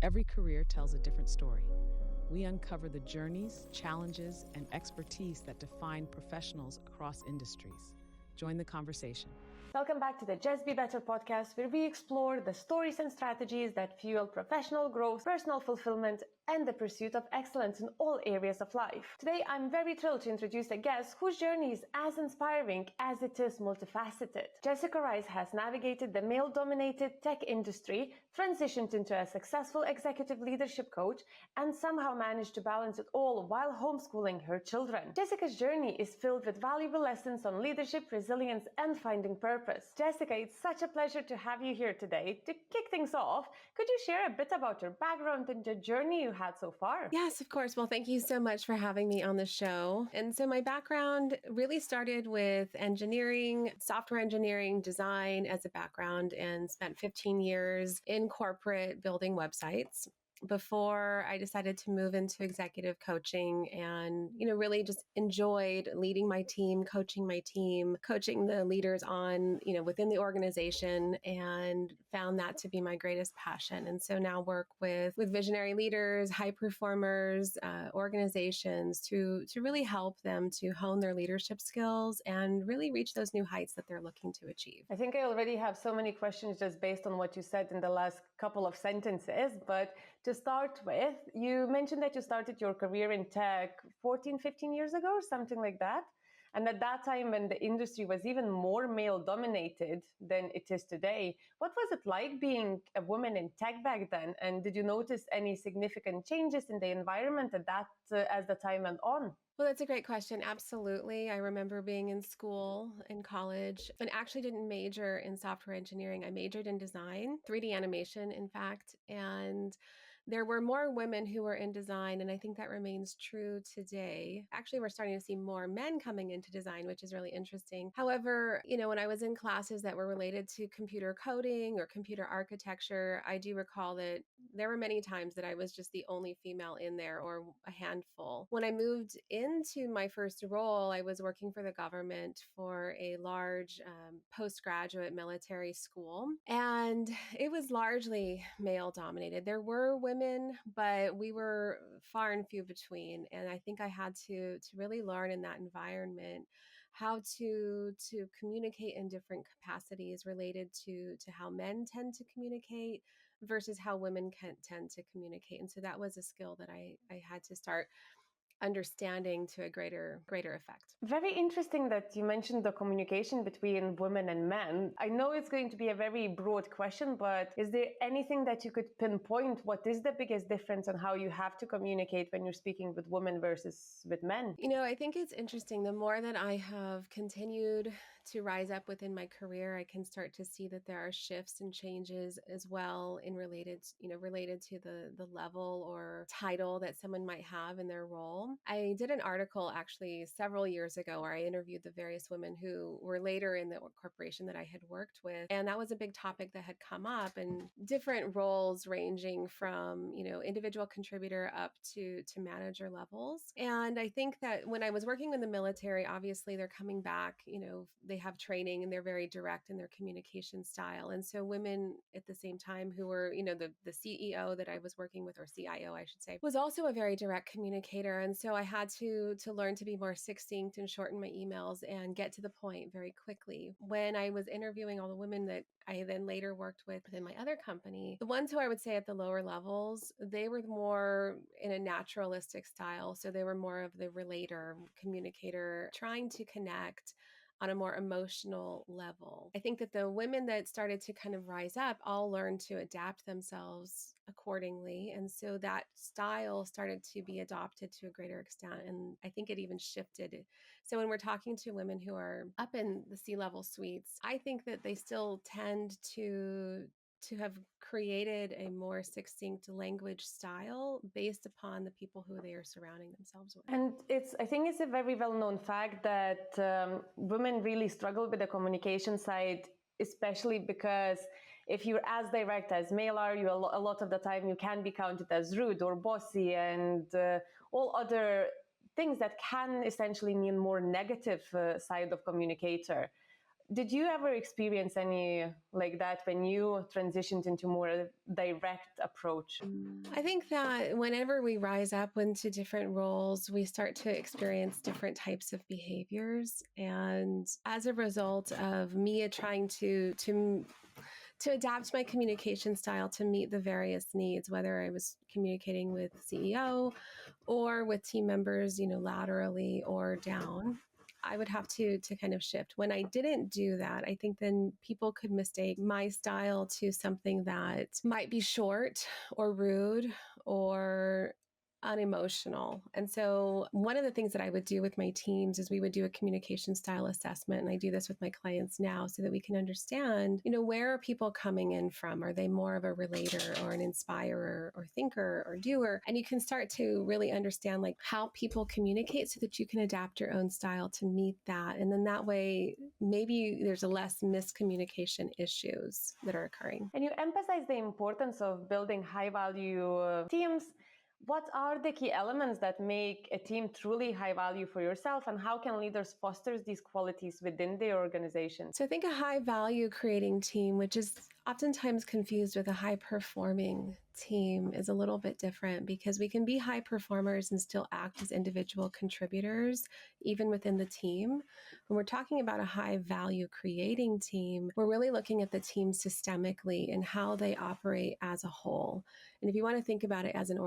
Every career tells a different story. We uncover the journeys, challenges, and expertise that define professionals across industries. Join the conversation. Welcome back to the Just Be Better podcast, where we explore the stories and strategies that fuel professional growth, personal fulfillment, and the pursuit of excellence in all areas of life. Today, I'm very thrilled to introduce a guest whose journey is as inspiring as it is multifaceted. Jessica Rice has navigated the male-dominated tech industry, transitioned into a successful executive leadership coach, and somehow managed to balance it all while homeschooling her children. Jessica's journey is filled with valuable lessons on leadership, resilience, and finding purpose. Jessica, it's such a pleasure to have you here today. To kick things off, could you share a bit about your background and the journey you had so far? Yes, of course. Well, thank you so much for having me on the show. And so my background really started with engineering, software engineering, design as a background, and spent 15 years in corporate building websites before I decided to move into executive coaching and, really just enjoyed leading my team, coaching the leaders on, within the organization, and found that to be my greatest passion. And so now work with visionary leaders, high performers, organizations to really help them to hone their leadership skills and really reach those new heights that they're looking to achieve. I think I already have so many questions just based on what you said in the last couple of sentences, but to start with, you mentioned that you started your career in tech 14, 15 years ago, something like that. And at that time, when the industry was even more male-dominated than it is today, what was it like being a woman in tech back then? And did you notice any significant changes in the environment as the time went on? Well, that's a great question. Absolutely. I remember being in school, in college, and actually didn't major in software engineering. I majored in design, 3D animation, in fact. And there were more women who were in design, and I think that remains true today. Actually, we're starting to see more men coming into design, which is really interesting. However, when I was in classes that were related to computer coding or computer architecture, I do recall that there were many times that I was just the only female in there, or a handful. When I moved into my first role, I was working for the government for a large postgraduate military school, and it was largely male dominated. There were women, but we were far and few between. And I think I had to really learn in that environment how to communicate in different capacities related to how men tend to communicate versus how women can tend to communicate. And so that was a skill that I had to start understanding to a greater effect. Very interesting that you mentioned the communication between women and men. I know it's going to be a very broad question, but is there anything that you could pinpoint? What is the biggest difference on how you have to communicate when you're speaking with women versus with men? I think it's interesting. The more that I have continued to rise up within my career, I can start to see that there are shifts and changes as well related to the level or title that someone might have in their role. I did an article actually several years ago where I interviewed the various women who were later in the corporation that I had worked with. And that was a big topic that had come up, and different roles ranging from, individual contributor up to manager levels. And I think that when I was working in the military, obviously they're coming back, they have training and they're very direct in their communication style. And so women at the same time who were, the CEO that I was working with, or CIO, I should say, was also a very direct communicator. And so I had to learn to be more succinct and shorten my emails and get to the point very quickly. When I was interviewing all the women that I then later worked with within my other company, the ones who I would say at the lower levels, they were more in a naturalistic style. So they were more of the relator, communicator, trying to connect on a more emotional level. I think that the women that started to kind of rise up all learned to adapt themselves accordingly. And so that style started to be adopted to a greater extent. And I think it even shifted. So when we're talking to women who are up in the C-level suites, I think that they still tend to have created a more succinct language style based upon the people who they are surrounding themselves with. And I think it's a very well-known fact that women really struggle with the communication side, especially because if you're as direct as male are, a lot of the time you can be counted as rude or bossy and all other things that can essentially mean more negative side of communicator. Did you ever experience any like that when you transitioned into more a direct approach? I think that whenever we rise up into different roles, we start to experience different types of behaviors. And as a result of me trying to adapt my communication style to meet the various needs, whether I was communicating with CEO or with team members, laterally or down, I would have to kind of shift. When I didn't do that, I think then people could mistake my style to something that might be short or rude or unemotional. And so one of the things that I would do with my teams is we would do a communication style assessment. And I do this with my clients now so that we can understand, where are people coming in from? Are they more of a relator or an inspirer or thinker or doer? And you can start to really understand like how people communicate so that you can adapt your own style to meet that. And then that way, maybe there's a less miscommunication issues that are occurring. And you emphasize the importance of building high value teams. What are the key elements that make a team truly high value for yourself, and how can leaders foster these qualities within their organization? So I think a high value creating team, which is oftentimes confused with a high performing team, is a little bit different because we can be high performers and still act as individual contributors, even within the team. When we're talking about a high value creating team, we're really looking at the team systemically and how they operate as a whole. And if you want to think about it as an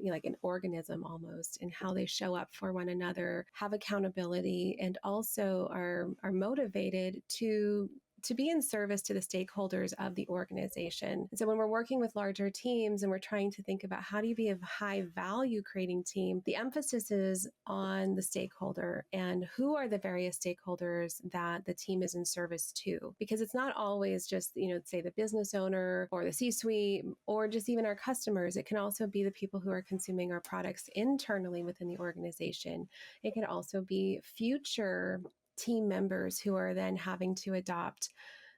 like an organism almost, and how they show up for one another, have accountability, and also are motivated to be in service to the stakeholders of the organization. And so when we're working with larger teams and we're trying to think about how do you be a high value creating team, the emphasis is on the stakeholder and who are the various stakeholders that the team is in service to. Because it's not always just, say the business owner or the C-suite or just even our customers. It can also be the people who are consuming our products internally within the organization. It can also be future team members who are then having to adopt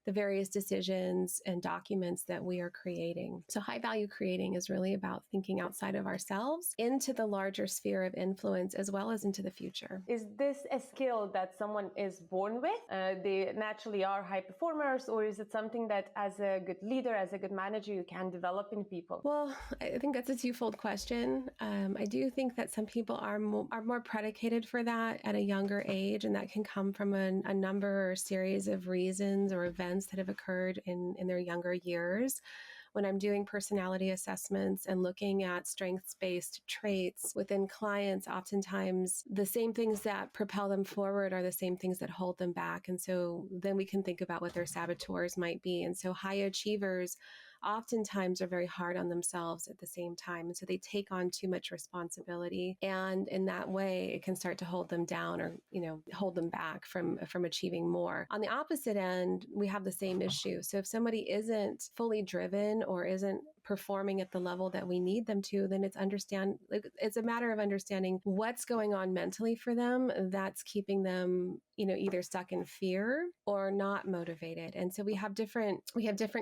the various decisions and documents that we are creating. So high value creating is really about thinking outside of ourselves into the larger sphere of influence as well as into the future. Is this a skill that someone is born with? They naturally are high performers, or is it something that as a good leader, as a good manager, you can develop in people? Well, I think that's a twofold question. I do think that some people are more predicated for that at a younger age, and that can come from a number or series of reasons or events that have occurred in their younger years. When I'm doing personality assessments and looking at strengths-based traits within clients, oftentimes the same things that propel them forward are the same things that hold them back. And so then we can think about what their saboteurs might be. And so high achievers oftentimes are very hard on themselves at the same time. And so they take on too much responsibility. And in that way, it can start to hold them down or, hold them back from achieving more. On the opposite end, we have the same issue. So if somebody isn't fully driven or isn't performing at the level that we need them to, then it's a matter of understanding what's going on mentally for them that's keeping them, either stuck in fear or not motivated. And so we have different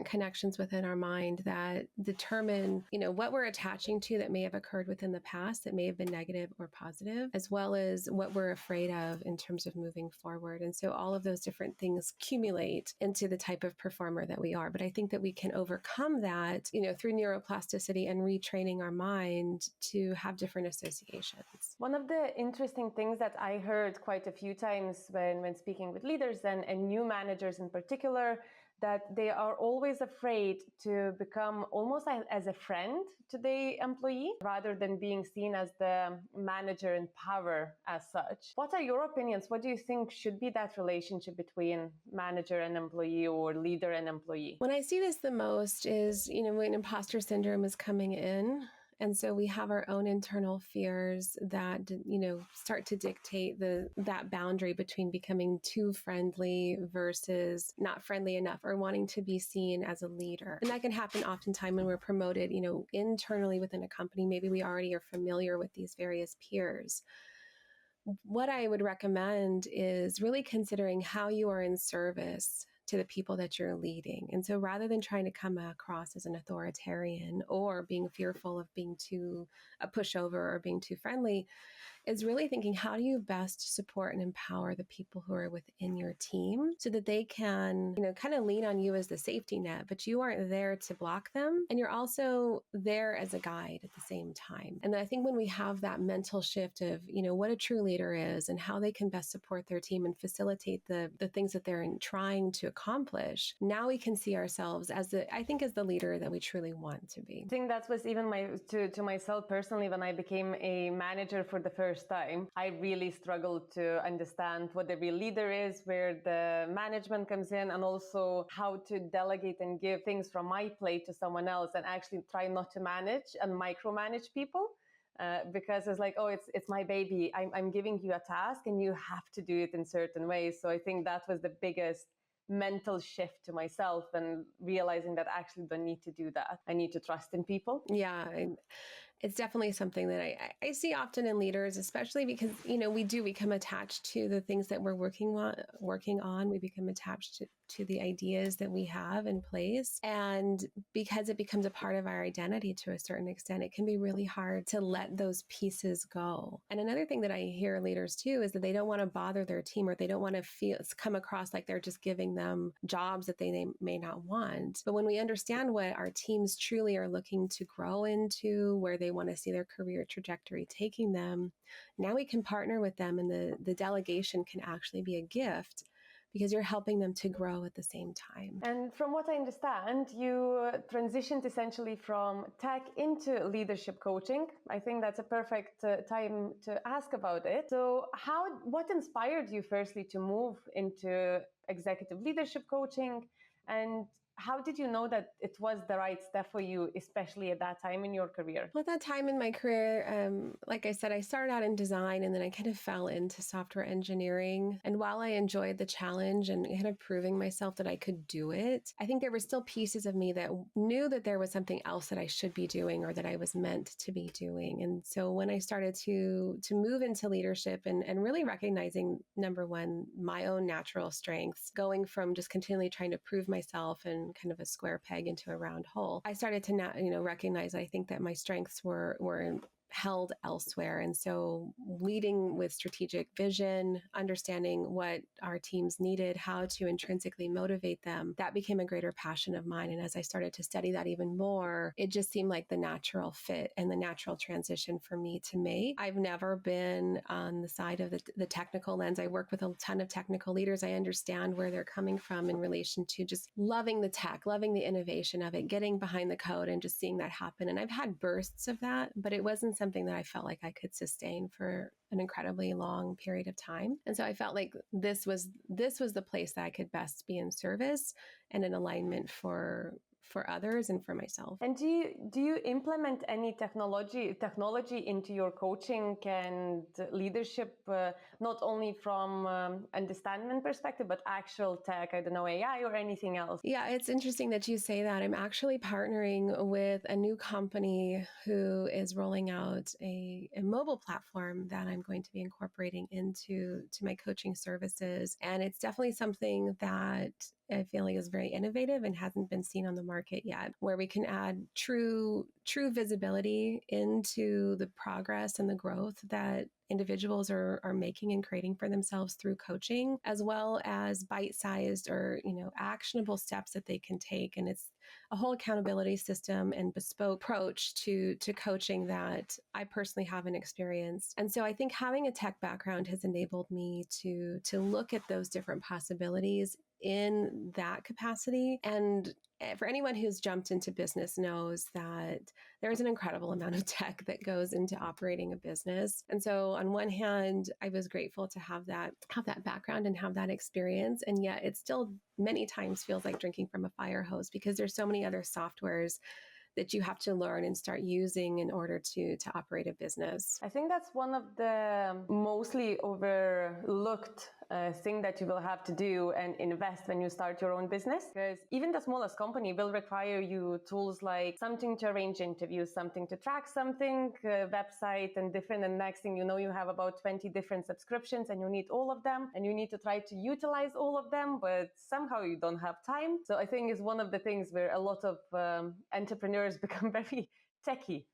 connections within our mind that determine, what we're attaching to that may have occurred within the past that may have been negative or positive, as well as what we're afraid of in terms of moving forward. And so all of those different things accumulate into the type of performer that we are. But I think that we can overcome that, through neuroplasticity and retraining our mind to have different associations. One of the interesting things that I heard quite a few times when speaking with leaders and new managers in particular, that they are always afraid to become almost as a friend to the employee rather than being seen as the manager in power as such. What are your opinions? What do you think should be that relationship between manager and employee or leader and employee? When I see this the most is, when imposter syndrome is coming in. And so we have our own internal fears that, start to dictate that boundary between becoming too friendly versus not friendly enough or wanting to be seen as a leader. And that can happen oftentimes when we're promoted, internally within a company. Maybe we already are familiar with these various peers. What I would recommend is really considering how you are in service to the people that you're leading. And so rather than trying to come across as an authoritarian or being fearful of being too a pushover or being too friendly, is really thinking, how do you best support and empower the people who are within your team so that they can, kind of lean on you as the safety net, but you aren't there to block them. And you're also there as a guide at the same time. And I think when we have that mental shift of, what a true leader is and how they can best support their team and facilitate the things that they're trying to accomplish, now we can see ourselves as the leader that we truly want to be. I think that was even to myself personally, when I became a manager for the first time, I really struggled to understand what the real leader is, where the management comes in, and also how to delegate and give things from my plate to someone else, and actually try not to manage and micromanage people. Because it's like, oh, it's my baby. I'm giving you a task and you have to do it in certain ways. So I think that was the biggest mental shift to myself, and realizing that I actually don't need to do that. I need to trust in people. Yeah. It's definitely something that I see often in leaders, especially because, we do become attached to the things that we're working on. We become attached to the ideas that we have in place. And because it becomes a part of our identity to a certain extent, it can be really hard to let those pieces go. And another thing that I hear leaders too is that they don't want to bother their team, or they don't want to come across like they're just giving them jobs that they may not want. But when we understand what our teams truly are looking to grow into, where they want to see their career trajectory taking them, now we can partner with them, and the delegation can actually be a gift because you're helping them to grow at the same time. And from what I understand, you transitioned essentially from tech into leadership coaching. I think that's a perfect time to ask about it. So what inspired you firstly to move into executive leadership coaching, and how did you know that it was the right step for you, especially at that time in your career? Well, at that time in my career, like I said, I started out in design, and then I kind of fell into software engineering. And while I enjoyed the challenge and kind of proving myself that I could do it, I think there were still pieces of me that knew that there was something else that I should be doing, or that I was meant to be doing. And so when I started to move into leadership and really recognizing, number one, my own natural strengths, going from just continually trying to prove myself and kind of a square peg into a round hole, I started to recognize, I think, that my strengths were held elsewhere. And so leading with strategic vision, understanding what our teams needed, how to intrinsically motivate them, that became a greater passion of mine. And as I started to study that even more, it just seemed like the natural fit and the natural transition for me to make. I've never been on the side of the technical lens. I work with a ton of technical leaders. I understand where they're coming from in relation to just loving the tech, loving the innovation of it, getting behind the code and just seeing that happen. And I've had bursts of that, but it wasn't something that I felt like I could sustain for an incredibly long period of time. And so I felt like this was the place that I could best be in service and in alignment for others and for myself. And do you implement any technology into your coaching and leadership, not only from understanding perspective, but actual tech, I don't know, AI or anything else? Yeah, it's interesting that you say that. I'm actually partnering with a new company who is rolling out a mobile platform that I'm going to be incorporating into my coaching services. And it's definitely something that I feel like is very innovative and hasn't been seen on the market yet, where we can add true visibility into the progress and the growth that individuals are making and creating for themselves through coaching, as well as bite-sized or actionable steps that they can take. And it's a whole accountability system and bespoke approach to coaching that I personally haven't experienced. And so I think having a tech background has enabled me to look at those different possibilities in that capacity. And for anyone who's jumped into business knows that there's an incredible amount of tech that goes into operating a business. And so on one hand, I was grateful to have that background and have that experience. And yet it still many times feels like drinking from a fire hose, because there's so many other softwares that you have to learn and start using in order to operate a business. I think that's one of the mostly overlooked thing that you will have to do and invest when you start your own business. Because even the smallest company will require you tools like something to arrange interviews, something to track something, website and different. And next thing you know, you have about 20 different subscriptions and you need all of them and you need to try to utilize all of them, but somehow you don't have time. So I think it's one of the things where a lot of entrepreneurs become very techie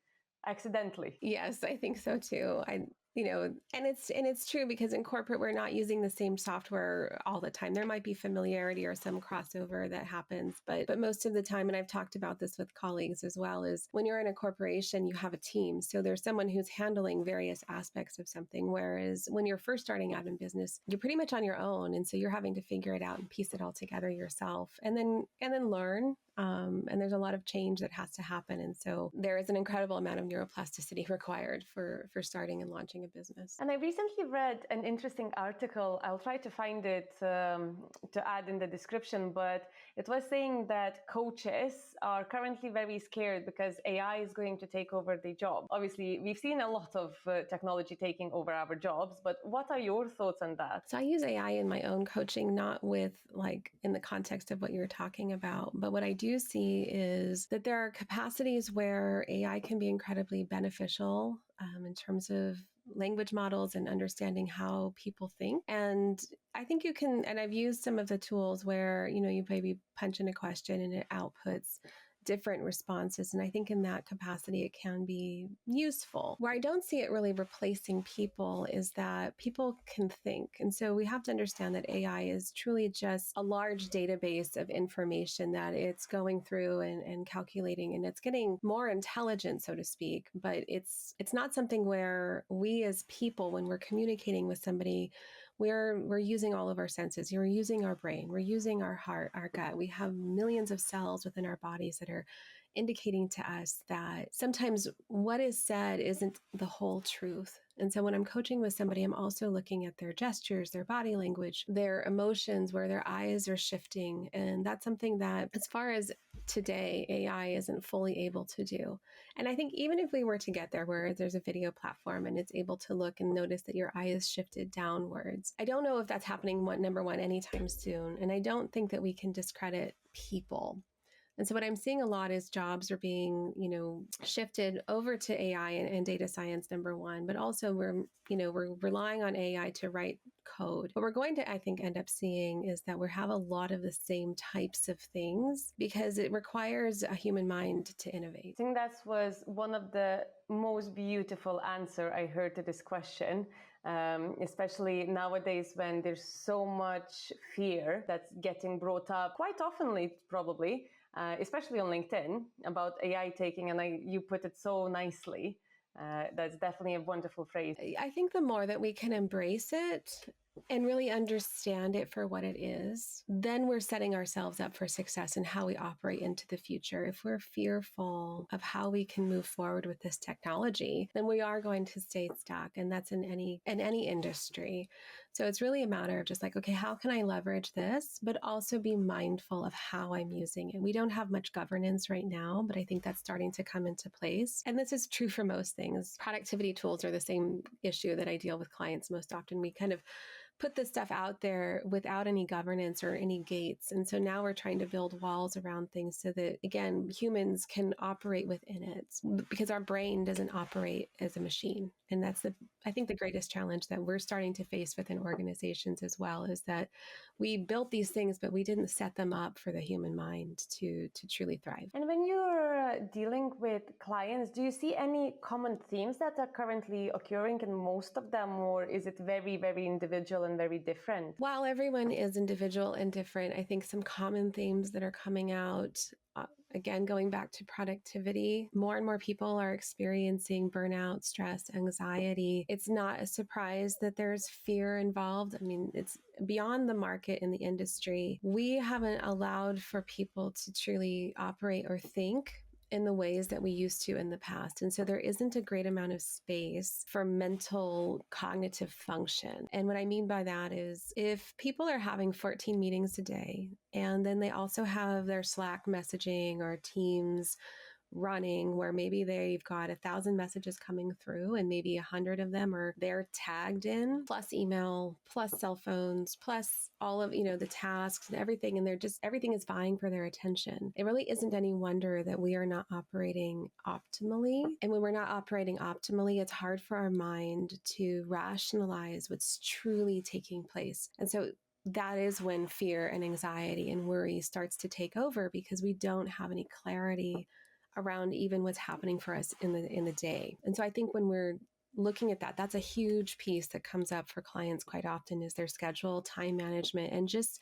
accidentally. Yes, I think so too. And it's true because in corporate we're not using the same software all the time. There might be familiarity or some crossover that happens, but most of the time, and I've talked about this with colleagues as well, is when you're in a corporation, you have a team. So there's someone who's handling various aspects of something, whereas when you're first starting out in business, you're pretty much on your own, and so you're having to figure it out and piece it all together yourself, and then learn. And there's a lot of change that has to happen. And so there is an incredible amount of neuroplasticity required for starting and launching a business. And I recently read an interesting article. I'll try to find it to add in the description, but it was saying that coaches are currently very scared because AI is going to take over the job. Obviously, we've seen a lot of technology taking over our jobs, but what are your thoughts on that? So I use AI in my own coaching, not with like in the context of what you're talking about, but what I do see is that there are capacities where AI can be incredibly beneficial in terms of language models and understanding how people think. And I think you can, and I've used some of the tools where, you maybe punch in a question and it outputs different responses. And I think in that capacity, it can be useful. Where I don't see it really replacing people is that people can think. And so we have to understand that AI is truly just a large database of information that it's going through and calculating, and it's getting more intelligent, so to speak. But it's not something where we as people, when we're communicating with somebody, we're using all of our senses. We're using our brain. We're using our heart, our gut. We have millions of cells within our bodies that are indicating to us that sometimes what is said isn't the whole truth. And so when I'm coaching with somebody, I'm also looking at their gestures, their body language, their emotions, where their eyes are shifting. And that's something that, as far as today, AI isn't fully able to do. And I think even if we were to get there where there's a video platform and it's able to look and notice that your eye is shifted downwards, I don't know if that's happening, number one, anytime soon. And I don't think that we can discredit people. And so what I'm seeing a lot is jobs are being, shifted over to AI and data science, number one, but also we're relying on AI to write code. What we're going to, I think, end up seeing is that we have a lot of the same types of things because it requires a human mind to innovate. I think that was one of the most beautiful answer I heard to this question. Especially nowadays when there's so much fear that's getting brought up quite oftenly, probably, especially on LinkedIn, about AI taking, and you put it so nicely. That's definitely a wonderful phrase. I think the more that we can embrace it and really understand it for what it is, then we're setting ourselves up for success in how we operate into the future. If we're fearful of how we can move forward with this technology, then we are going to stay stuck. And that's in any industry. So it's really a matter of just like, okay, how can I leverage this, but also be mindful of how I'm using it? We don't have much governance right now, but I think that's starting to come into place. And this is true for most things. Productivity tools are the same issue that I deal with clients most often. We kind of put this stuff out there without any governance or any gates. And so now we're trying to build walls around things so that, again, humans can operate within it because our brain doesn't operate as a machine. And that's I think the greatest challenge that we're starting to face within organizations as well is that we built these things, but we didn't set them up for the human mind to truly thrive. And when you're dealing with clients, do you see any common themes that are currently occurring in most of them, or is it very, very individual and very different? While everyone is individual and different, I think some common themes that are coming out, again, going back to productivity, more and more people are experiencing burnout, stress, anxiety. It's not a surprise that there's fear involved. I mean, it's beyond the market in the industry. We haven't allowed for people to truly operate or think in the ways that we used to in the past. And so there isn't a great amount of space for mental cognitive function. And what I mean by that is if people are having 14 meetings a day, and then they also have their Slack messaging or Teams running where maybe they've got 1,000 messages coming through and maybe 100 of them are they're tagged in, plus email, plus cell phones, plus all of, the tasks and everything. And they're just, everything is vying for their attention. It really isn't any wonder that we are not operating optimally. And when we're not operating optimally, it's hard for our mind to rationalize what's truly taking place. And so that is when fear and anxiety and worry starts to take over, because we don't have any clarity around even what's happening for us in the day. And so I think when we're looking at that, that's a huge piece that comes up for clients quite often, is their schedule, time management, and just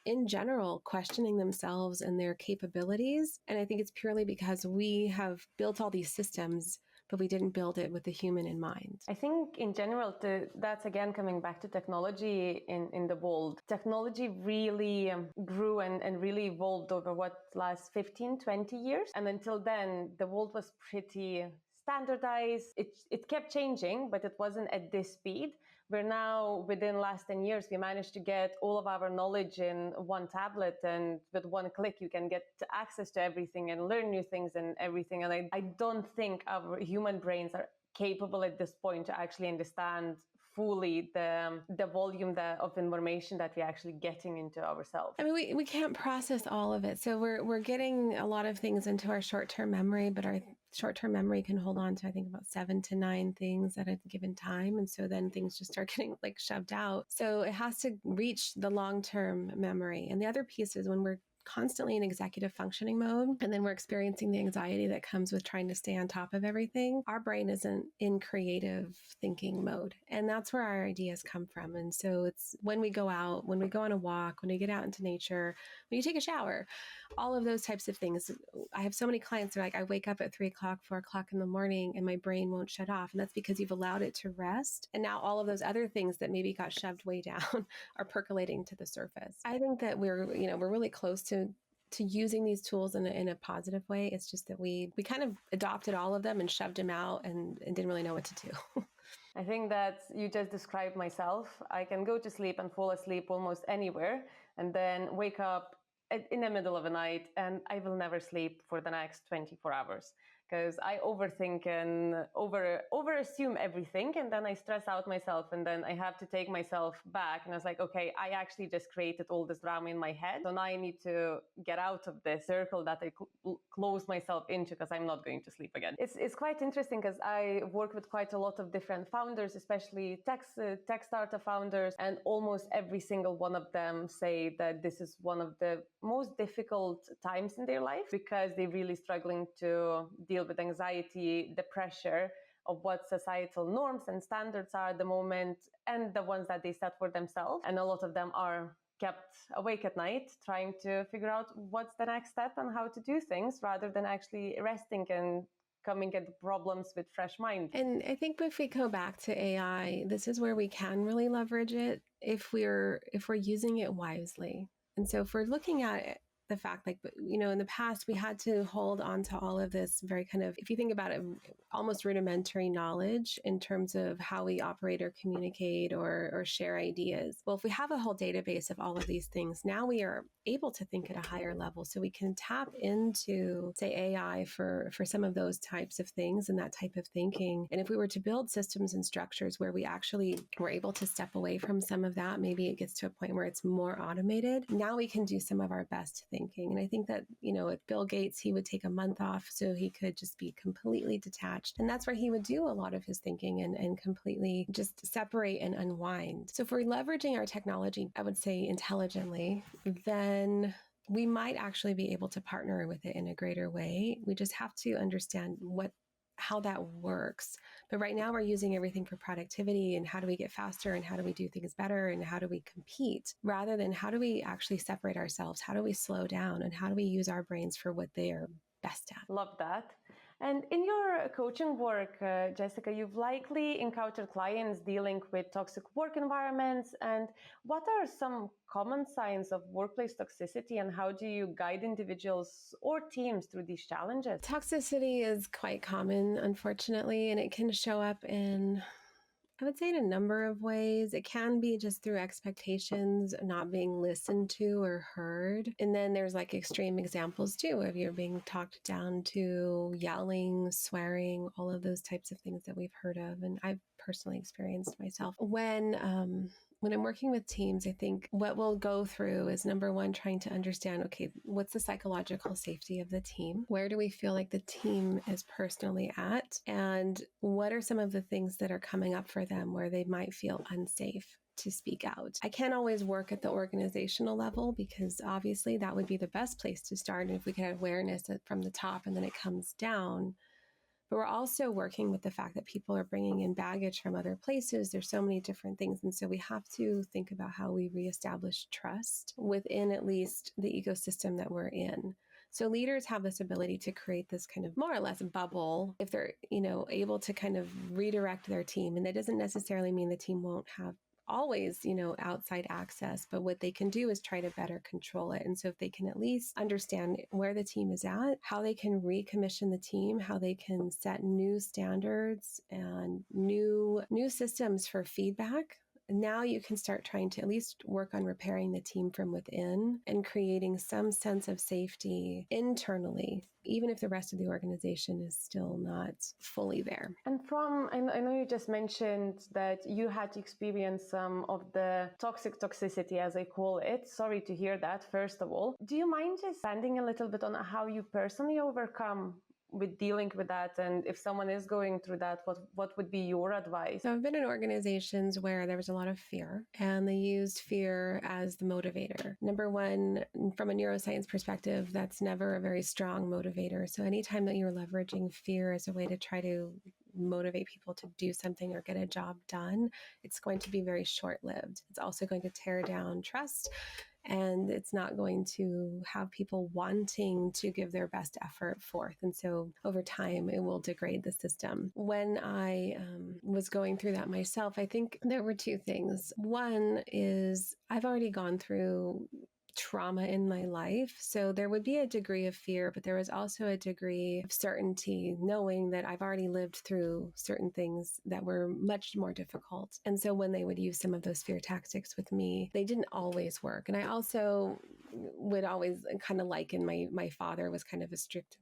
in general questioning themselves and their capabilities. And I think it's purely because we have built all these systems, but we didn't build it with the human in mind. I think in general, that's again coming back to technology in the world. Technology really grew and really evolved over last 15, 20 years. And until then, the world was pretty standardized. It kept changing, but it wasn't at this speed. We're now, within last 10 years, we managed to get all of our knowledge in one tablet, and with one click, you can get access to everything and learn new things and everything. And I don't think our human brains are capable at this point to actually understand fully the volume of information that we're actually getting into ourselves. I mean, we can't process all of it. So we're getting a lot of things into our short-term memory, but our short-term memory can hold on to, I think, about 7 to 9 things at a given time. And so then things just start getting like shoved out. So it has to reach the long-term memory. And the other piece is when we're constantly in executive functioning mode, and then we're experiencing the anxiety that comes with trying to stay on top of everything, our brain isn't in creative thinking mode. And that's where our ideas come from. And so it's when we go out, when we go on a walk, when we get out into nature, when you take a shower, all of those types of things. I have so many clients that are like, I wake up at 3 o'clock, 4 o'clock in the morning, and my brain won't shut off. And that's because you've allowed it to rest. And now all of those other things that maybe got shoved way down are percolating to the surface. I think that we're really close to using these tools in a positive way. It's just that we kind of adopted all of them and shoved them out and didn't really know what to do. I think that you just described myself. I can go to sleep and fall asleep almost anywhere, and then wake up in the middle of the night, and I will never sleep for the next 24 hours. Because I overthink and over assume everything, and then I stress out myself, and then I have to take myself back. And I was like, okay, I actually just created all this drama in my head, so now I need to get out of this circle that I close myself into, because I'm not going to sleep again. It's quite interesting, because I work with quite a lot of different founders, especially tech startup founders, and almost every single one of them say that this is one of the most difficult times in their life, because they're really struggling to deal with anxiety, the pressure of what societal norms and standards are at the moment, and the ones that they set for themselves. And a lot of them are kept awake at night trying to figure out what's the next step and how to do things, rather than actually resting and coming at the problems with fresh mind. And I think if we go back to AI, this is where we can really leverage it if we're using it wisely. And so if we're looking at it, the fact, like, in the past, we had to hold on to all of this very kind of, if you think about it, almost rudimentary knowledge in terms of how we operate or communicate or share ideas. Well, if we have a whole database of all of these things, now we are able to think at a higher level. So we can tap into, say, AI for some of those types of things and that type of thinking. And if we were to build systems and structures where we actually were able to step away from some of that, maybe it gets to a point where it's more automated. Now we can do some of our best thinking. And I think that, with Bill Gates, he would take a month off so he could just be completely detached. And that's where he would do a lot of his thinking and completely just separate and unwind. So if we're leveraging our technology, I would say intelligently, then we might actually be able to partner with it in a greater way. We just have to understand how that works. But right now we're using everything for productivity and how do we get faster and how do we do things better and how do we compete, rather than how do we actually separate ourselves? How do we slow down and how do we use our brains for what they are best at? Love that. And in your coaching work, Jessica, you've likely encountered clients dealing with toxic work environments. And what are some common signs of workplace toxicity, and how do you guide individuals or teams through these challenges? Toxicity is quite common, unfortunately, and it can show up in I would say in a number of ways. It can be just through expectations not being listened to or heard. And then there's like extreme examples too of you're being talked down to, yelling, swearing, all of those types of things that we've heard of. And I've personally experienced myself. When I'm working with teams, I think what we'll go through is number one, trying to understand, okay, what's the psychological safety of the team? Where do we feel like the team is personally at? And what are some of the things that are coming up for them where they might feel unsafe to speak out? I can't always work at the organizational level because obviously that would be the best place to start. And if we could have awareness from the top and then it comes down. But we're also working with the fact that people are bringing in baggage from other places. There's so many different things. And so we have to think about how we reestablish trust within at least the ecosystem that we're in. So leaders have this ability to create this kind of more or less bubble if they're, able to kind of redirect their team. And that doesn't necessarily mean the team won't have always, outside access, but what they can do is try to better control it. And so if they can at least understand where the team is at, how they can recommission the team, how they can set new standards and new systems for feedback, now you can start trying to at least work on repairing the team from within and creating some sense of safety internally, even if the rest of the organization is still not fully there. And I know you just mentioned that you had to experience some of the toxicity, as I call it. Sorry to hear that, first of all. Do you mind just expanding a little bit on how you personally overcome with dealing with that, and if someone is going through that, what would be your advice? So I've been in organizations where there was a lot of fear, and they used fear as the motivator. Number one, from a neuroscience perspective, that's never a very strong motivator. So anytime that you're leveraging fear as a way to try to motivate people to do something or get a job done, it's going to be very short-lived. It's also going to tear down trust, and it's not going to have people wanting to give their best effort forth. And so over time, it will degrade the system. When I was going through that myself, I think there were two things. One is I've already gone through trauma in my life. So there would be a degree of fear, but there was also a degree of certainty, knowing that I've already lived through certain things that were much more difficult. And so when they would use some of those fear tactics with me, they didn't always work. And I also would always kind of liken my father was kind of a strict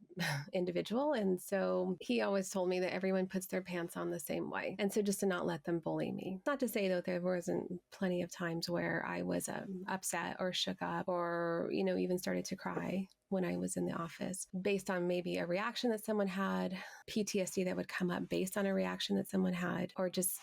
individual. And so he always told me that everyone puts their pants on the same way. And so just to not let them bully me. Not to say that there wasn't plenty of times where I was upset or shook up or, even started to cry when I was in the office based on maybe a reaction that someone had, PTSD that would come up based on a reaction that someone had, or just,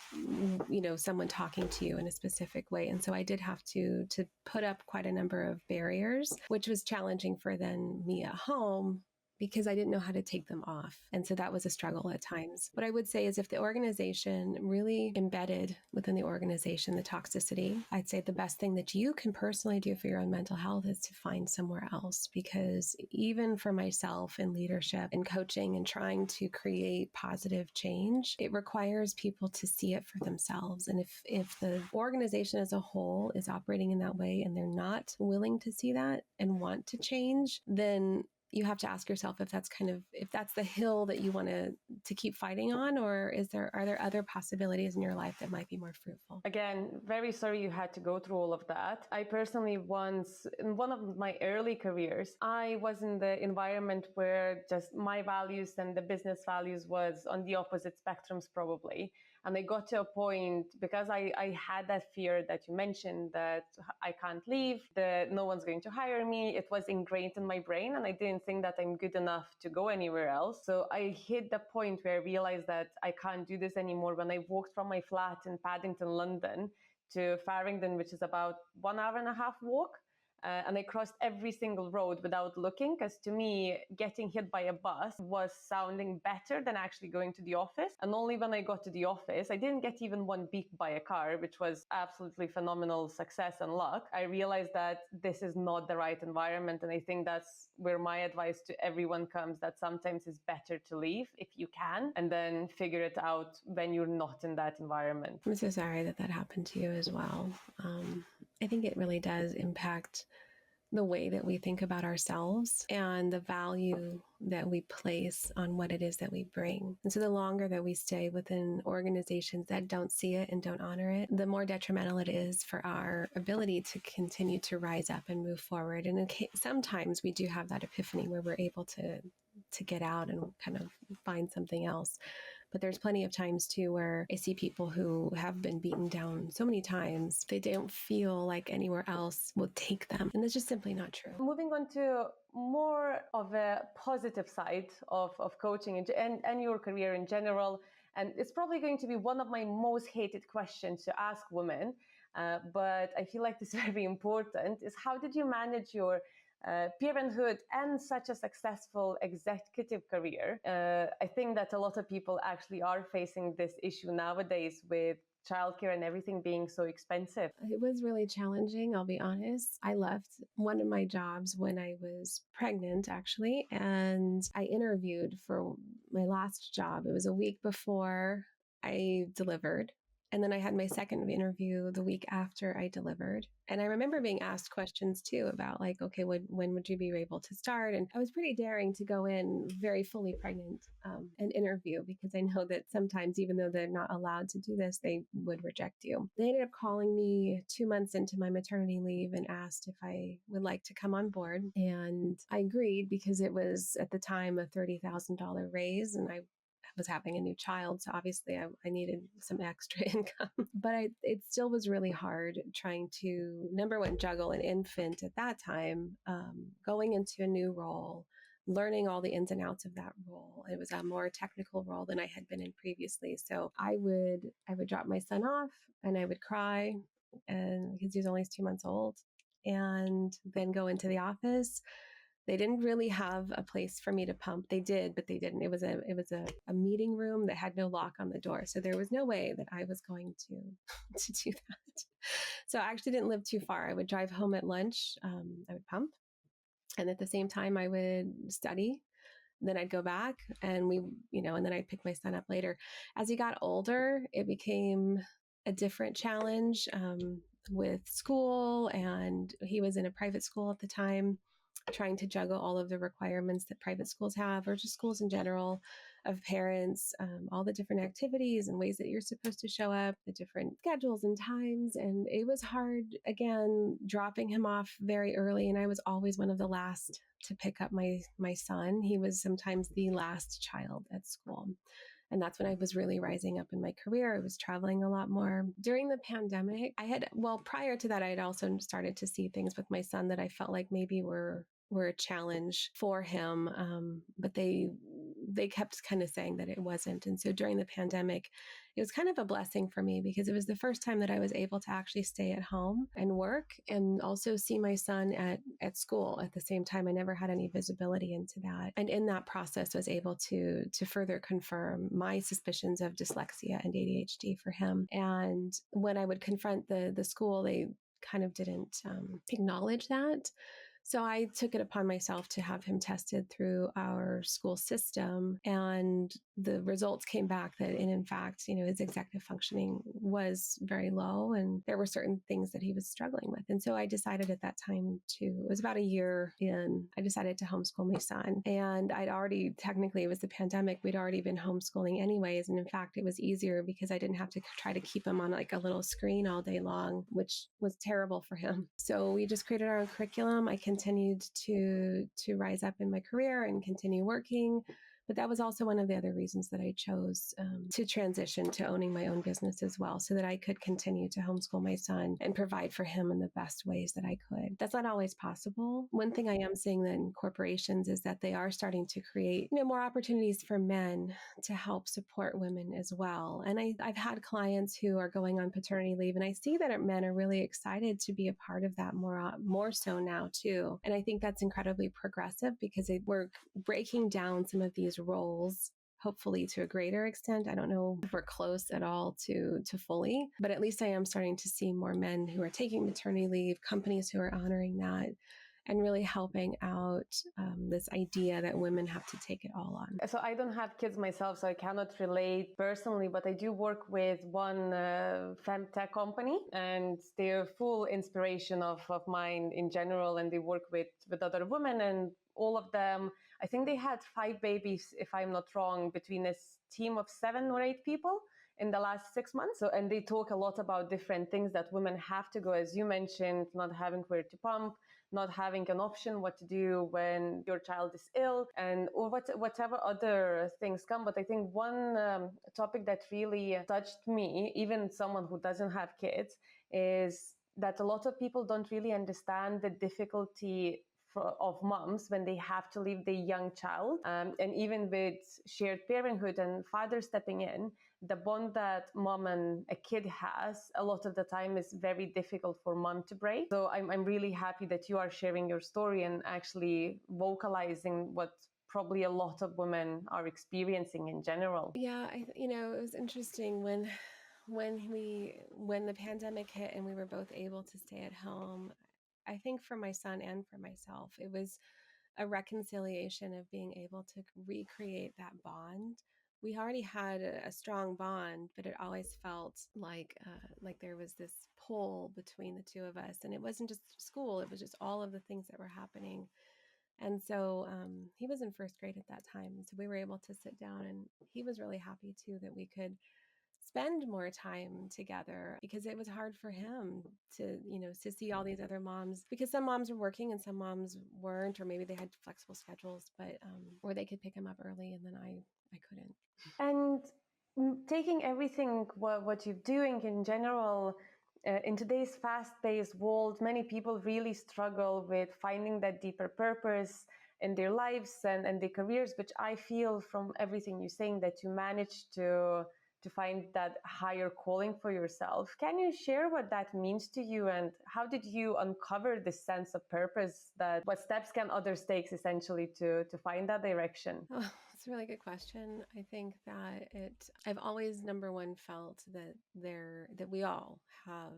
someone talking to you in a specific way. And so I did have to put up quite a number of barriers, which was challenging for then me at home, because I didn't know how to take them off. And so that was a struggle at times. What I would say is if the organization really embedded within the organization the toxicity, I'd say the best thing that you can personally do for your own mental health is to find somewhere else. Because even for myself in leadership and coaching and trying to create positive change, it requires people to see it for themselves. And if the organization as a whole is operating in that way and they're not willing to see that and want to change, then you have to ask yourself if that's the hill that you want to keep fighting on, or are there other possibilities in your life that might be more fruitful? Again, very sorry you had to go through all of that. I personally once, in one of my early careers, I was in the environment where just my values and the business values was on the opposite spectrums probably. And I got to a point, because I had that fear that you mentioned, that I can't leave, that no one's going to hire me. It was ingrained in my brain, and I didn't think that I'm good enough to go anywhere else. So I hit the point where I realized that I can't do this anymore when I walked from my flat in Paddington, London, to Farringdon, which is about 1.5 hour walk. And I crossed every single road without looking, because to me, getting hit by a bus was sounding better than actually going to the office. And only when I got to the office, I didn't get even one beep by a car, which was absolutely phenomenal success and luck. I realized that this is not the right environment. And I think that's where my advice to everyone comes, that sometimes it's better to leave if you can, and then figure it out when you're not in that environment. I'm so sorry that happened to you as well. I think it really does impact the way that we think about ourselves and the value that we place on what it is that we bring. And so the longer that we stay within organizations that don't see it and don't honor it, the more detrimental it is for our ability to continue to rise up and move forward. And sometimes we do have that epiphany where we're able to get out and kind of find something else. But there's plenty of times too where I see people who have been beaten down so many times, they don't feel like anywhere else will take them. And that's just simply not true. Moving on to more of a positive side of coaching and your career in general. And it's probably going to be one of my most hated questions to ask women, but I feel like this is very important, is how did you manage your parenthood and such a successful executive career? I think that a lot of people actually are facing this issue nowadays with childcare and everything being so expensive. It was really challenging, I'll be honest. I left one of my jobs when I was pregnant, actually, and I interviewed for my last job. It was a week before I delivered. And then I had my second interview the week after I delivered. And I remember being asked questions too about like, okay, when would you be able to start? And I was pretty daring to go in very fully pregnant and interview, because I know that sometimes, even though they're not allowed to do this, they would reject you. They ended up calling me 2 months into my maternity leave and asked if I would like to come on board. And I agreed because it was at the time a $30,000 raise, and I was having a new child. So obviously I needed some extra income, but it still was really hard trying to, number one, juggle an infant at that time, going into a new role, learning all the ins and outs of that role. It was a more technical role than I had been in previously. So I would drop my son off and I would cry, and because he was only 2 months old, and then go into the office. They didn't really have a place for me to pump. They did, but they didn't. It was a meeting room that had no lock on the door. So there was no way that I was going to do that. So I actually didn't live too far. I would drive home at lunch. I would pump. And at the same time I would study. Then I'd go back and and then I'd pick my son up later. As he got older, it became a different challenge with school, and he was in a private school at the time, trying to juggle all of the requirements that private schools have, or just schools in general, of parents, all the different activities and ways that you're supposed to show up, the different schedules and times. And it was hard, again, dropping him off very early. And I was always one of the last to pick up my son. He was sometimes the last child at school. And that's when I was really rising up in my career. I was traveling a lot more. During the pandemic, prior to that, I had also started to see things with my son that I felt like maybe were a challenge for him. But they kept kind of saying that it wasn't. And so during the pandemic, it was kind of a blessing for me, because it was the first time that I was able to actually stay at home and work and also see my son at school at the same time. I never had any visibility into that. And in that process, was able to further confirm my suspicions of dyslexia and ADHD for him. And when I would confront the school, they kind of didn't acknowledge that. So I took it upon myself to have him tested through our school system, and the results came back that, in fact, his executive functioning was very low, and there were certain things that he was struggling with. And so I decided at that time it was about a year in, I decided to homeschool my son. And technically it was the pandemic, we'd already been homeschooling anyways. And in fact, it was easier because I didn't have to try to keep him on like a little screen all day long, which was terrible for him. So we just created our own curriculum. I continued to rise up in my career and continue working. But that was also one of the other reasons that I chose to transition to owning my own business as well, so that I could continue to homeschool my son and provide for him in the best ways that I could. That's not always possible. One thing I am seeing in corporations is that they are starting to create, more opportunities for men to help support women as well. And I've had clients who are going on paternity leave, and I see that men are really excited to be a part of that more so now too. And I think that's incredibly progressive, because we're breaking down some of these roles, hopefully to a greater extent. I don't know if we're close at all to fully, but at least I am starting to see more men who are taking maternity leave, companies who are honoring that. and really helping out this idea that women have to take it all on. So I don't have kids myself, so I cannot relate personally, but I do work with one femtech company, and they're full inspiration of mine in general, and they work with other women, and all of them, I think they had 5 babies, if I'm not wrong, between a team of 7 or 8 people in the last 6 months. So, and they talk a lot about different things that women have to go, as you mentioned, not having where to pump, not having an option what to do when your child is ill, and or whatever other things come. But I think one topic that really touched me, even someone who doesn't have kids, is that a lot of people don't really understand the difficulty of moms when they have to leave the young child. And even with shared parenthood and father stepping in, the bond that mom and a kid has a lot of the time is very difficult for mom to break. So I'm really happy that you are sharing your story and actually vocalizing what probably a lot of women are experiencing in general. Yeah, it was interesting when the pandemic hit and we were both able to stay at home. I think for my son and for myself, it was a reconciliation of being able to recreate that bond. We already had a strong bond, but it always felt like there was this pull between the two of us, and it wasn't just school; it was just all of the things that were happening. And so he was in first grade at that time, so we were able to sit down, and he was really happy too that we could spend more time together, because it was hard for him to see all these other moms, because some moms were working and some moms weren't, or maybe they had flexible schedules, but or they could pick him up early and then I couldn't. And taking everything what you're doing in general, in today's fast-paced world, many people really struggle with finding that deeper purpose in their lives and their careers, which I feel from everything you're saying that you managed to find that higher calling for yourself. Can you share what that means to you, and how did you uncover this sense of purpose? That what steps can others take essentially to find that direction? Oh, it's a really good question. I think that I've always, number one, felt that we all have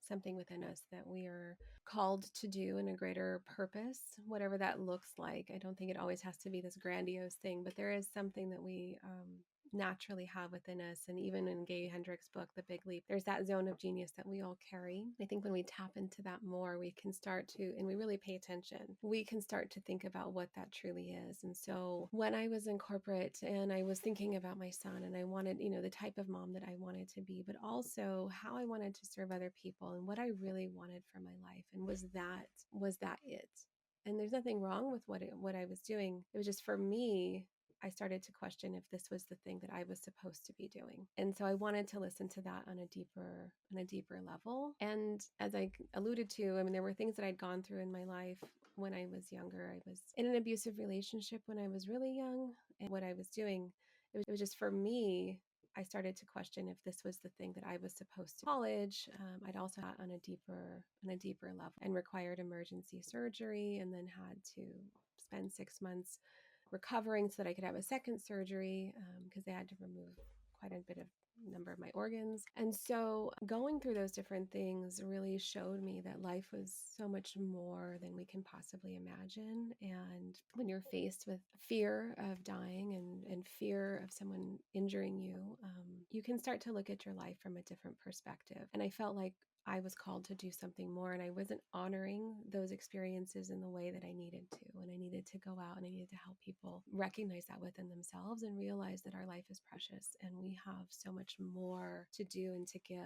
something within us that we are called to do in a greater purpose, whatever that looks like. I don't think it always has to be this grandiose thing, but there is something that we naturally have within us. And even in Gay Hendricks' book, The Big Leap, there's that zone of genius that we all carry. I think when we tap into that more, we can start to, and we really pay attention, we can start to think about what that truly is. And so when I was in corporate and I was thinking about my son, and I wanted, the type of mom that I wanted to be, but also how I wanted to serve other people and what I really wanted for my life. And was that it? And there's nothing wrong with what I was doing. It was just, for me, I started to question if this was the thing that I was supposed to be doing. And so I wanted to listen to that on a deeper level. And as I alluded to, I mean, there were things that I'd gone through in my life when I was younger. I was in an abusive relationship when I was really young, and what I was doing, it was just, for me, I started to question if this was the thing that I was supposed to. College, I'd also had on a deeper level, and required emergency surgery, and then had to spend 6 months recovering so that I could have a second surgery, because they had to remove quite a bit of number of my organs. And so going through those different things really showed me that life was so much more than we can possibly imagine. And when you're faced with fear of dying and fear of someone injuring you, you can start to look at your life from a different perspective. And I felt like I was called to do something more, and I wasn't honoring those experiences in the way that I needed to. And I needed to go out and I needed to help people recognize that within themselves and realize that our life is precious and we have so much more to do and to give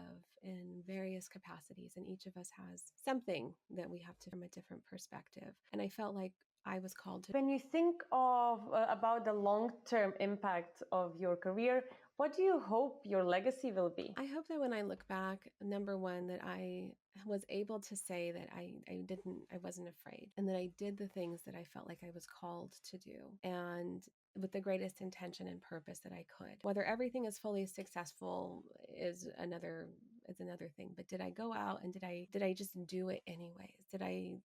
in various capacities. And each of us has something that we have to from a different perspective. And I felt like I was called to. When you think of about the long-term impact of your career, what do you hope your legacy will be? I hope that when I look back, number one, that I was able to say that I wasn't afraid, and that I did the things that I felt like I was called to do, and with the greatest intention and purpose that I could. Whether everything is fully successful is another thing, but did I go out and did I just do it anyways? Did I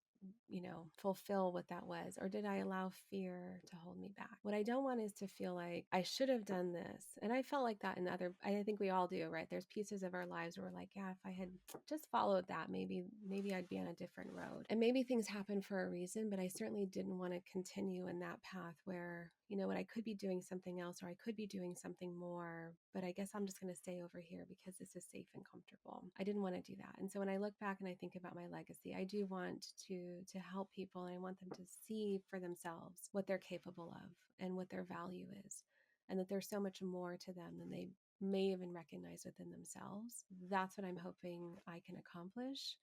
fulfill what that was? Or did I allow fear to hold me back? What I don't want is to feel like I should have done this. And I felt like that I think we all do, right? There's pieces of our lives where we're like, yeah, if I had just followed that, maybe I'd be on a different road. And maybe things happen for a reason, but I certainly didn't want to continue in that path where, what I could be doing something else, or I could be doing something more, but I guess I'm just going to stay over here because this is safe and comfortable. I didn't want to do that. And so when I look back and I think about my legacy, I do want to help people, and I want them to see for themselves what they're capable of and what their value is, and that there's so much more to them than they may even recognize within themselves. That's what I'm hoping I can accomplish.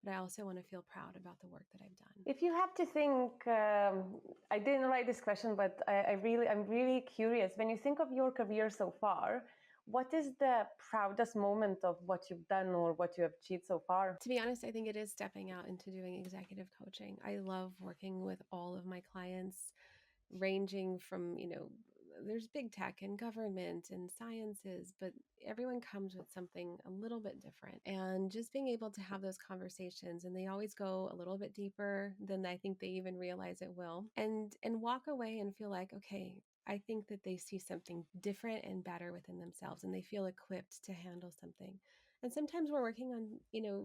But I also want to feel proud about the work that I've done. If you have to think, I didn't write this question, but I'm really curious. When you think of your career so far, what is the proudest moment of what you've done or what you have achieved so far? To be honest, I think it is stepping out into doing executive coaching. I love working with all of my clients, ranging from, there's big tech and government and sciences, but everyone comes with something a little bit different. And just being able to have those conversations, and they always go a little bit deeper than I think they even realize it will, and walk away and feel like, okay, I think that they see something different and better within themselves, and they feel equipped to handle something. And sometimes we're working on,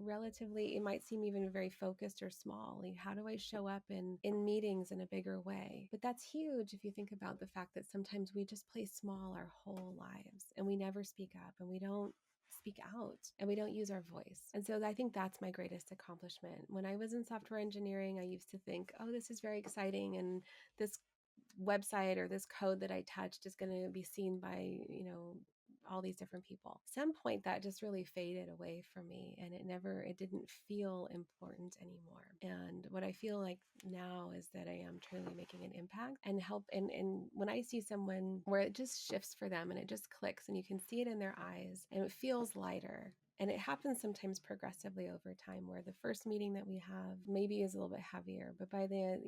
relatively, it might seem even very focused or small. Like, how do I show up in meetings in a bigger way? But that's huge if you think about the fact that sometimes we just play small our whole lives, and we never speak up, and we don't speak out, and we don't use our voice. And so I think that's my greatest accomplishment. When I was in software engineering, I used to think, oh, this is very exciting, and this website or this code that I touched is going to be seen by, all these different people. At some point that just really faded away from me, and it didn't feel important anymore. And what I feel like now is that I am truly making an impact and help. And when I see someone where it just shifts for them and it just clicks, and you can see it in their eyes, and it feels lighter. And it happens sometimes progressively over time, where the first meeting that we have maybe is a little bit heavier, but by the,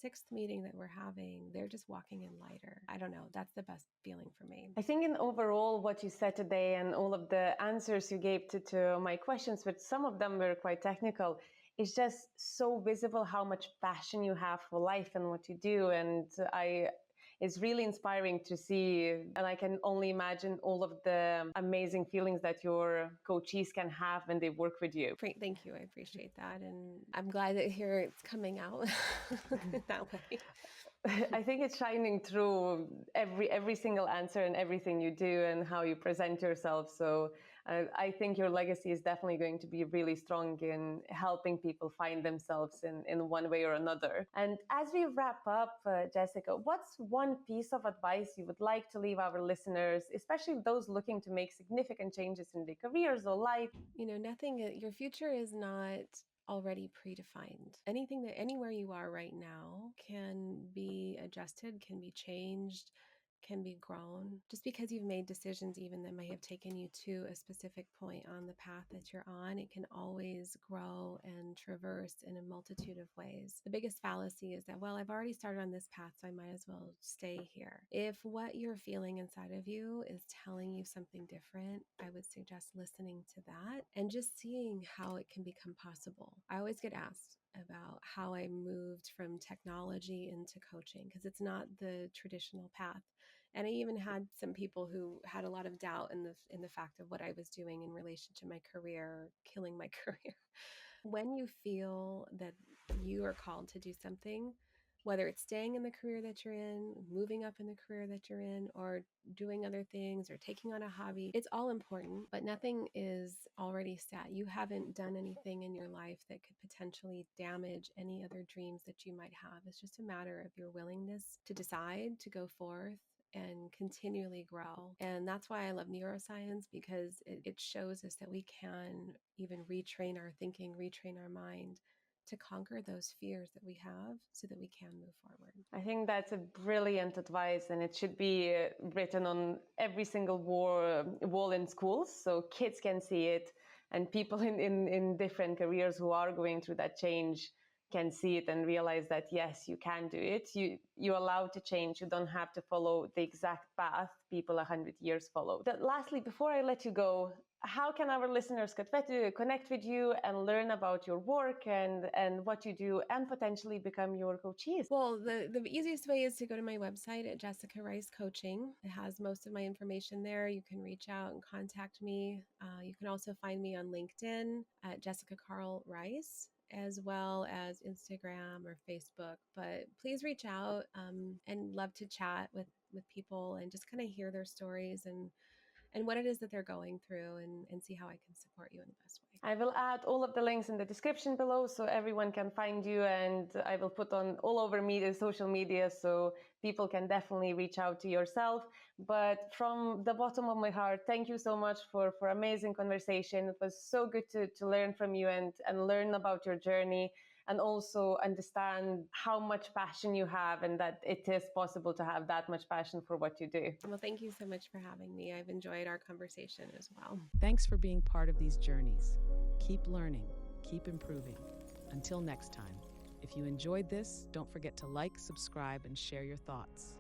sixth meeting that we're having, they're just walking in lighter. I don't know. That's the best feeling for me. I think in overall what you said today and all of the answers you gave to my questions, which some of them were quite technical, it's just so visible how much passion you have for life and what you do. And it's really inspiring to see, and I can only imagine all of the amazing feelings that your coachees can have when they work with you. Thank you. I appreciate that. And I'm glad that here it's coming out that way. I think it's shining through every single answer and everything you do and how you present yourself. So I think your legacy is definitely going to be really strong in helping people find themselves in one way or another. And as we wrap up, Jessica, what's one piece of advice you would like to leave our listeners, especially those looking to make significant changes in their careers or life? Your future is not already predefined. Anywhere you are right now can be adjusted, can be changed, can be grown. Just because you've made decisions even that may have taken you to a specific point on the path that you're on, it can always grow and traverse in a multitude of ways. The biggest fallacy is that, well, I've already started on this path, so I might as well stay here. If what you're feeling inside of you is telling you something different, I would suggest listening to that and just seeing how it can become possible. I always get asked about how I moved from technology into coaching, because it's not the traditional path. And I even had some people who had a lot of doubt in the fact of what I was doing in relation to my career, killing my career. When you feel that you are called to do something, whether it's staying in the career that you're in, moving up in the career that you're in, or doing other things, or taking on a hobby, it's all important, but nothing is already set. You haven't done anything in your life that could potentially damage any other dreams that you might have. It's just a matter of your willingness to decide to go forth and continually grow. And that's why I love neuroscience, because it shows us that we can even retrain our thinking, retrain our mind to conquer those fears that we have so that we can move forward. I think that's a brilliant advice, and it should be written on every single wall in schools so kids can see it, and people in different careers who are going through that change can see it and realize that, yes, you can do it. You're allowed to change. You don't have to follow the exact path people 100 years followed. But lastly, before I let you go, how can our listeners connect with you and learn about your work and what you do and potentially become your coachees? Well, the easiest way is to go to my website at Jessica Rice Coaching. It has most of my information there. You can reach out and contact me. You can also find me on LinkedIn at Jessica Carl Rice, as well as Instagram or Facebook. But please reach out, and love to chat with people and just kind of hear their stories and what it is that they're going through, and see how I can support you in the best way. I will add all of the links in the description below so everyone can find you, and I will put on all over social media so people can definitely reach out to yourself. But from the bottom of my heart, thank you so much for amazing conversation. It was so good to learn from you and learn about your journey, and also understand how much passion you have and that it is possible to have that much passion for what you do. Well, thank you so much for having me. I've enjoyed our conversation as well. Thanks for being part of these journeys. Keep learning, keep improving. Until next time, if you enjoyed this, don't forget to like, subscribe, and share your thoughts.